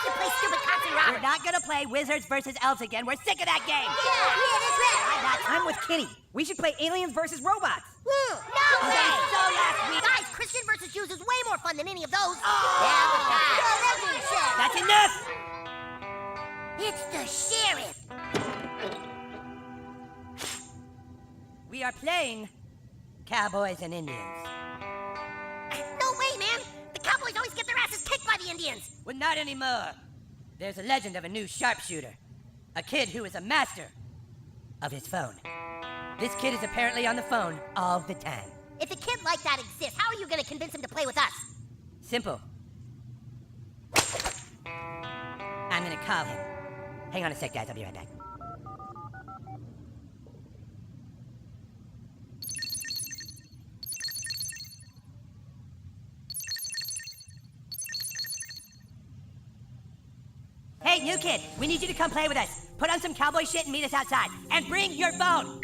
can play stupid cops and robbers. We're not gonna play Wizards versus Elves again. We're sick of that game. Yeah, that's right. I'm with Kenny. We should play Aliens versus Robots. No way. So last week. Guys, Christian versus Jews is way more fun than any of those. That's enough. It's the sheriff. We are playing Cowboys and Indians. No way, man. The Cowboys always get their asses kicked by the Indians. Well, not anymore. There's a legend of a new sharpshooter. A kid who is a master of his phone. This kid is apparently on the phone all the time. If a kid like that exists, how are you gonna convince him to play with us? Simple. I'm gonna call him. Hang on a sec, guys. I'll be right back. Hey, new kid, we need you to come play with us. Put on some cowboy shit and meet us outside. And bring your phone.